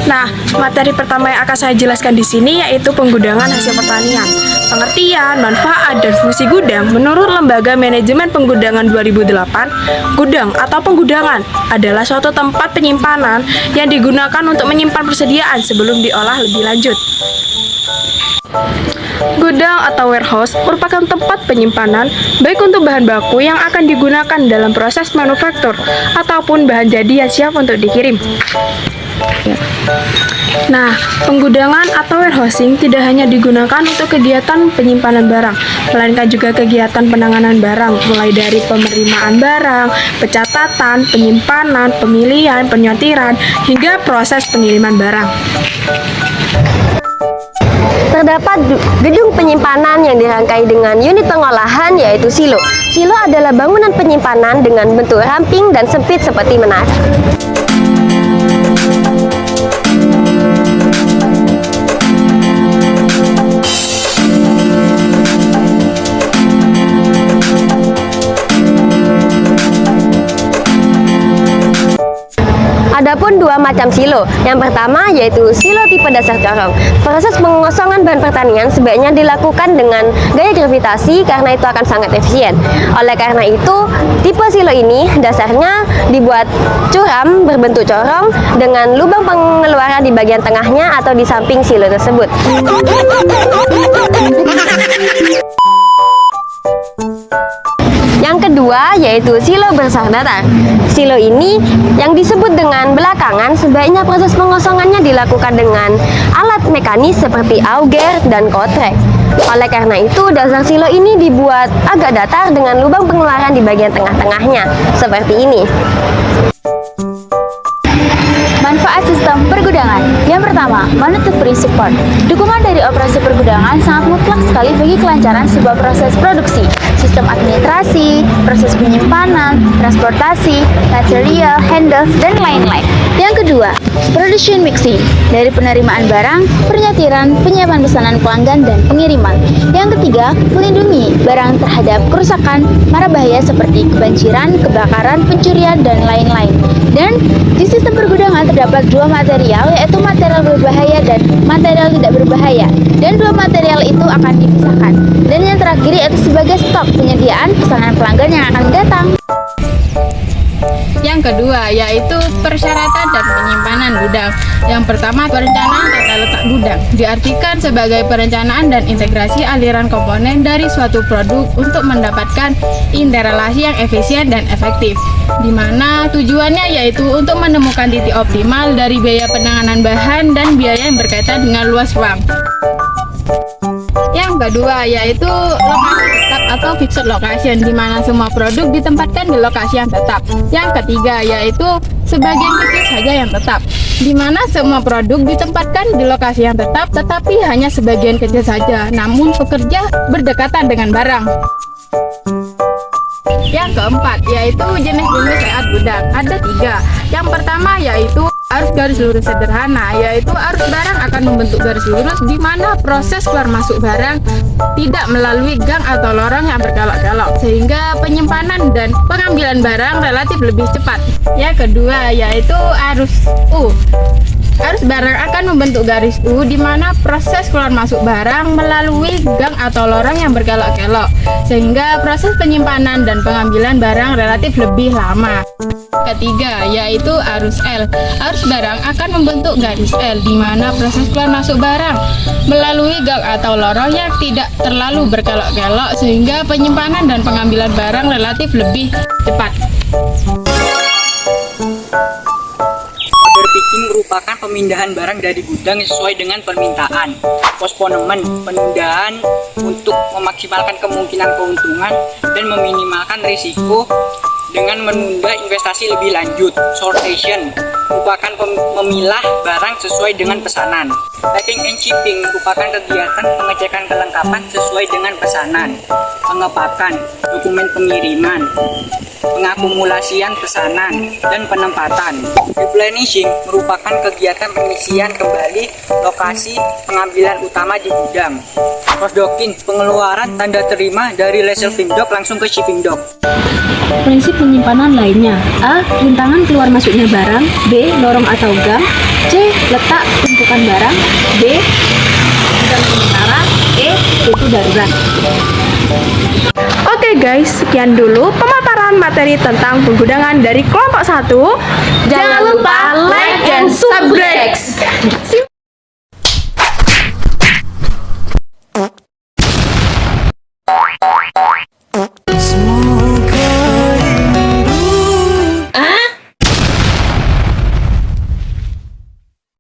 Nah, materi pertama yang akan saya jelaskan di sini yaitu penggudangan hasil pertanian. Pengertian, manfaat, dan fungsi gudang menurut Lembaga Manajemen Penggudangan 2008, gudang atau penggudangan adalah suatu tempat penyimpanan yang digunakan untuk menyimpan persediaan sebelum diolah lebih lanjut. Gudang atau warehouse merupakan tempat penyimpanan baik untuk bahan baku yang akan digunakan dalam proses manufaktur ataupun bahan jadi yang siap untuk dikirim. Nah, penggudangan atau warehousing tidak hanya digunakan untuk kegiatan penyimpanan barang, melainkan juga kegiatan penanganan barang, mulai dari penerimaan barang, pencatatan, penyimpanan, pemilihan, penyortiran, hingga proses pengiriman barang. Terdapat gedung penyimpanan yang dirangkai dengan unit pengolahan yaitu silo. Silo adalah bangunan penyimpanan dengan bentuk ramping dan sempit seperti menara. Adapun dua macam silo. Yang pertama yaitu silo tipe dasar corong. Proses pengosongan bahan pertanian sebaiknya dilakukan dengan gaya gravitasi karena itu akan sangat efisien. Oleh karena itu, tipe silo ini dasarnya dibuat curam berbentuk corong dengan lubang pengeluaran di bagian tengahnya atau di samping silo tersebut. Yang kedua yaitu silo bersar datar. Silo ini yang disebut dengan belakangan sebaiknya proses pengosongannya dilakukan dengan alat mekanis seperti auger dan kotrek. Oleh karena itu dasar silo ini dibuat agak datar dengan lubang pengeluaran di bagian tengah-tengahnya seperti ini. Manfaat sistem pergudangan. Yang pertama, monetary support. Dukungan dari operasi pergudangan sangat mutlak sekali bagi kelancaran sebuah proses produksi. Sistem administrasi, proses penyimpanan, transportasi, material, handles, dan lain-lain. Yang kedua, production mixing. Dari penerimaan barang, penyortiran, penyiapan pesanan pelanggan, dan pengiriman. Yang ketiga, melindungi barang terhadap kerusakan, mara bahaya seperti kebanjiran, kebakaran, pencurian, dan lain-lain. Dan di sistem pergudangan terdapat dua material, yaitu material berbahaya dan material tidak berbahaya. Dan dua material itu akan dipisahkan. Dan yang terakhir yaitu sebagai stok penyediaan pesanan pelanggan yang akan datang. Yang kedua yaitu persyaratan dan penyimpanan gudang. Yang pertama, perencanaan tata letak gudang diartikan sebagai perencanaan dan integrasi aliran komponen dari suatu produk untuk mendapatkan interrelasi yang efisien dan efektif, di mana tujuannya yaitu untuk menemukan titik optimal dari biaya penanganan bahan dan biaya yang berkaitan dengan luas ruang. Yang kedua yaitu lokasi tetap atau fixed location, di mana semua produk ditempatkan di lokasi yang tetap. Yang ketiga yaitu sebagian kecil saja yang tetap, di mana semua produk ditempatkan di lokasi yang tetap, tetapi hanya sebagian kecil saja, namun pekerja berdekatan dengan barang. Yang keempat yaitu jenis-jenis layout gudang. Ada tiga. Yang pertama yaitu arus garis lurus sederhana, yaitu arus barang akan membentuk garis lurus di mana proses keluar masuk barang tidak melalui gang atau lorong yang berkelok-kelok, sehingga penyimpanan dan pengambilan barang relatif lebih cepat. Yang kedua yaitu arus U. Arus barang akan membentuk garis U di mana proses keluar masuk barang melalui gang atau lorong yang berkelok-kelok, sehingga proses penyimpanan dan pengambilan barang relatif lebih lama. Ketiga yaitu arus L. Arus barang akan membentuk garis L di mana proses keluar masuk barang melalui gang atau lorong yang tidak terlalu berkelok-kelok, sehingga penyimpanan dan pengambilan barang relatif lebih cepat. Order picking merupakan pemindahan barang dari gudang sesuai dengan permintaan. Postponement, penundaan untuk memaksimalkan kemungkinan keuntungan dan meminimalkan risiko dengan menunda investasi lebih lanjut. Sortation merupakan memilah barang sesuai dengan pesanan. Packing and shipping merupakan kegiatan pengecekan kelengkapan sesuai dengan pesanan. Pengepakan, dokumen pengiriman, pengakumulasian pesanan, dan penempatan. Replenishing merupakan kegiatan pengisian kembali lokasi pengambilan utama di gudang. Cross docking, pengeluaran tanda terima dari laser film dock langsung ke shipping dock. Prinsip penyimpanan lainnya: A. Rintangan keluar masuknya barang. B. Lorong atau gang. C. Letak tumpukan barang. D. Gudang sementara. E. Pintu darurat. Oke guys, sekian dulu pemaparan materi tentang penggudangan dari kelompok 1. Jangan lupa